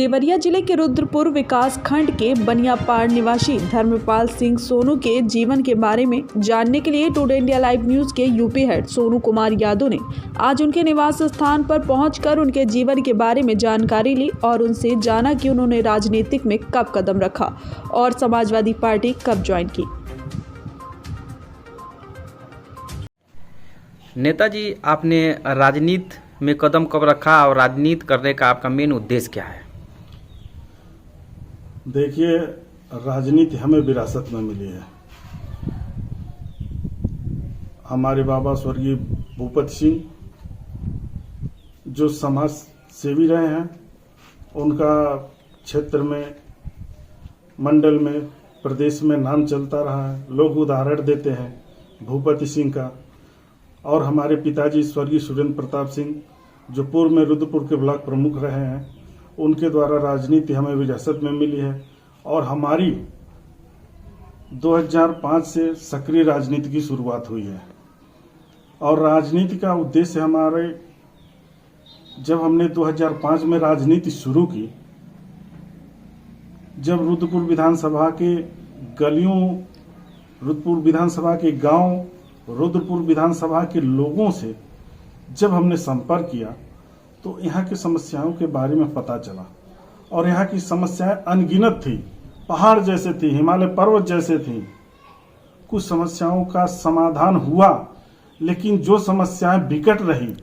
देवरिया जिले के रुद्रपुर विकास खंड के बनियापाड़ निवासी धर्मपाल सिंह सोनू के जीवन के बारे में जानने के लिए टुडे इंडिया लाइव न्यूज के यूपी हेड सोनू कुमार यादव ने आज उनके निवास स्थान पर पहुंचकर उनके जीवन के बारे में जानकारी ली और उनसे जाना कि उन्होंने राजनीतिक में कब कदम रखा और समाजवादी पार्टी कब ज्वाइन की। नेताजी, आपने राजनीति में कदम कब रखा और राजनीति करने का आपका मेन उद्देश्य क्या है? देखिए, राजनीति हमें विरासत में मिली है। हमारे बाबा स्वर्गीय भूपति सिंह जो समाज सेवी रहे हैं, उनका क्षेत्र में, मंडल में, प्रदेश में नाम चलता रहा है। लोग उदाहरण देते हैं भूपति सिंह का। और हमारे पिताजी स्वर्गीय सुरेंद्र प्रताप सिंह जो पूर्व में रुद्रपुर के ब्लॉक प्रमुख रहे हैं, उनके द्वारा राजनीति हमें विरासत में मिली है। और हमारी 2005 से सक्रिय राजनीति की शुरुआत हुई है। और राजनीति का उद्देश्य हमारे, जब हमने 2005 में राजनीति शुरू की, जब रुद्रपुर विधानसभा के गलियों, रुद्रपुर विधानसभा के गांव, रुद्रपुर विधानसभा के लोगों से जब हमने संपर्क किया तो यहाँ की समस्याओं के बारे में पता चला। और यहाँ की समस्याएं अनगिनत थी, पहाड़ जैसे थी, हिमालय पर्वत जैसे थी। कुछ समस्याओं का समाधान हुआ, लेकिन जो समस्याएं विकट रही,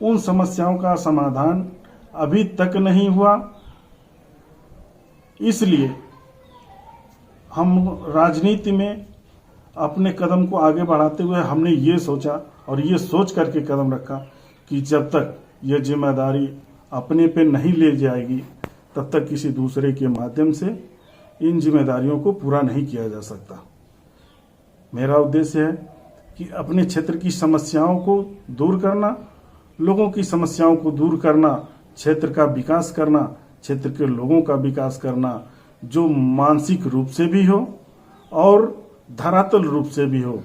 उन समस्याओं का समाधान अभी तक नहीं हुआ। इसलिए हम राजनीति में अपने कदम को आगे बढ़ाते हुए हमने ये सोचा और ये सोच करके कदम रखा कि जब तक ये जिम्मेदारी अपने पे नहीं ले जाएगी, तब तक किसी दूसरे के माध्यम से इन जिम्मेदारियों को पूरा नहीं किया जा सकता। मेरा उद्देश्य है कि अपने क्षेत्र की समस्याओं को दूर करना, लोगों की समस्याओं को दूर करना, क्षेत्र का विकास करना, क्षेत्र के लोगों का विकास करना, जो मानसिक रूप से भी हो और धरातल रूप से भी हो,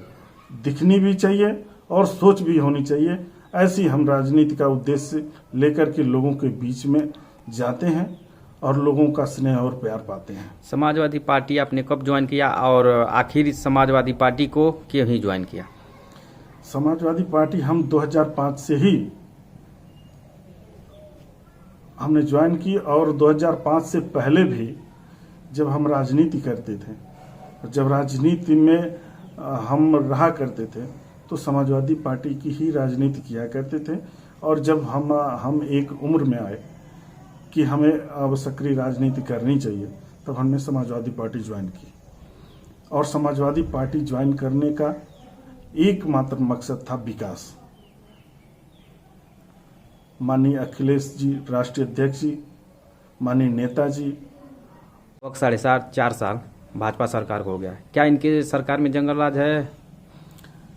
दिखनी भी चाहिए और सोच भी होनी चाहिए। ऐसी हम राजनीति का उद्देश्य लेकर के लोगों के बीच में जाते हैं और लोगों का स्नेह और प्यार पाते हैं। समाजवादी पार्टी आपने कब ज्वाइन किया और आखिर समाजवादी पार्टी को क्यों ही ज्वाइन किया? समाजवादी पार्टी हम 2005 से ही हमने ज्वाइन की। और 2005 से पहले भी जब हम राजनीति करते थे, जब राजनीति में हम रहा करते थे, तो समाजवादी पार्टी की ही राजनीति किया करते थे। और जब हम एक उम्र में आए कि हमें अब सक्रिय राजनीति करनी चाहिए, तब हमने समाजवादी पार्टी ज्वाइन की। और समाजवादी पार्टी ज्वाइन करने का एकमात्र मकसद था विकास। माननीय अखिलेश जी राष्ट्रीय अध्यक्ष जी, माननीय नेताजी, वक्त 4.5 साल भाजपा सरकार को हो गया है, क्या इनके सरकार में जंगल राज है?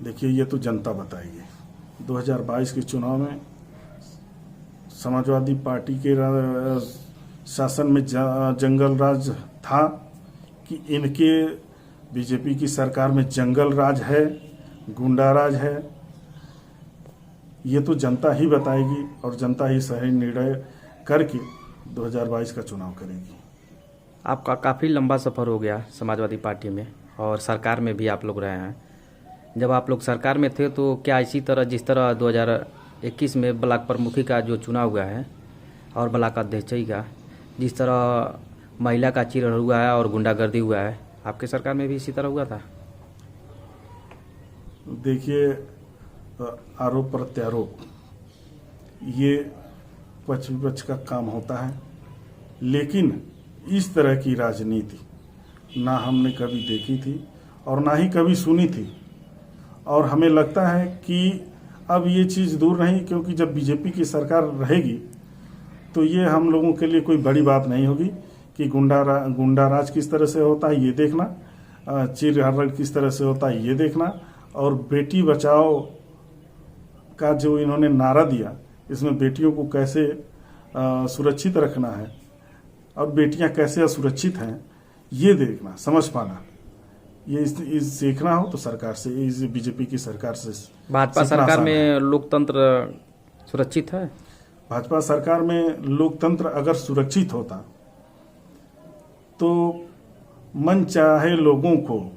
देखिए, ये तो जनता बताएगी। 2022 के चुनाव में समाजवादी पार्टी के शासन में जंगल राज था कि इनके बीजेपी की सरकार में जंगल राज है, गुंडा राज है, ये तो जनता ही बताएगी और जनता ही सही निर्णय करके 2022 का चुनाव करेगी। आपका काफ़ी लंबा सफ़र हो गया समाजवादी पार्टी में और सरकार में भी आप लोग रहे हैं। जब आप लोग सरकार में थे तो क्या इसी तरह, जिस तरह 2021 में ब्लॉक प्रमुखी का जो चुनाव हुआ है और ब्लॉक अध्यक्ष का, जिस तरह महिला का चिर हुआ है और गुंडागर्दी हुआ है, आपके सरकार में भी इसी तरह हुआ था? देखिए, आरोप प्रत्यारोप ये पक्ष विपक्ष का काम होता है, लेकिन इस तरह की राजनीति ना हमने कभी देखी थी और ना ही कभी सुनी थी। और हमें लगता है कि अब ये चीज़ दूर नहीं, क्योंकि जब बीजेपी की सरकार रहेगी तो ये हम लोगों के लिए कोई बड़ी बात नहीं होगी कि गुंडा राज किस तरह से होता है ये देखना, चिर हरण किस तरह से होता है ये देखना, और बेटी बचाओ का जो इन्होंने नारा दिया, इसमें बेटियों को कैसे सुरक्षित रखना है और बेटियां कैसे असुरक्षित हैं, ये देखना, समझ पाना, ये इस सीखना हो तो सरकार से, इस बीजेपी की सरकार से। भाजपा सरकार में लोकतंत्र सुरक्षित है? भाजपा सरकार में लोकतंत्र अगर सुरक्षित होता तो मन चाहे लोगों को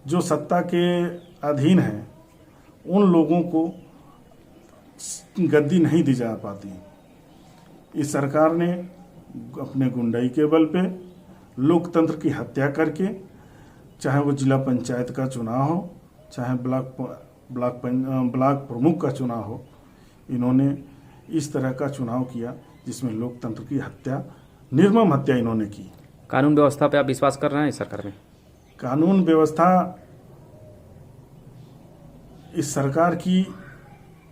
जो सत्ता के अधीन है उन लोगों को गद्दी नहीं दी जा पाती। इस सरकार ने अपने गुंडाई के बल पे लोकतंत्र की हत्या करके, चाहे वो जिला पंचायत का चुनाव हो, चाहे ब्लॉक प्रमुख का चुनाव हो, इन्होंने इस तरह का चुनाव किया जिसमें लोकतंत्र की हत्या, निर्मम हत्या इन्होंने की। कानून व्यवस्था पे आप विश्वास कर रहे हैं इस सरकार में? कानून व्यवस्था इस सरकार की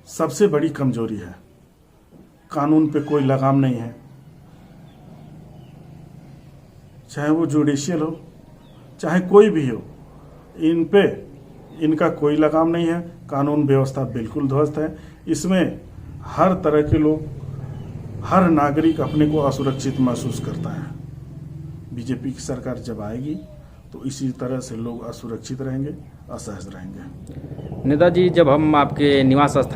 सबसे बड़ी कमजोरी है। कानून पे कोई लगाम नहीं है, चाहे वो जुडिशियल हो, चाहे कोई भी हो, इन पे इनका कोई लगाम नहीं है। कानून व्यवस्था बिल्कुल ध्वस्त है। इसमें हर तरह के लोग, हर नागरिक अपने को असुरक्षित महसूस करता है। बीजेपी की सरकार जब आएगी तो इसी तरह से लोग असुरक्षित रहेंगे, असहज रहेंगे। नेताजी, जब हम आपके निवास स्थान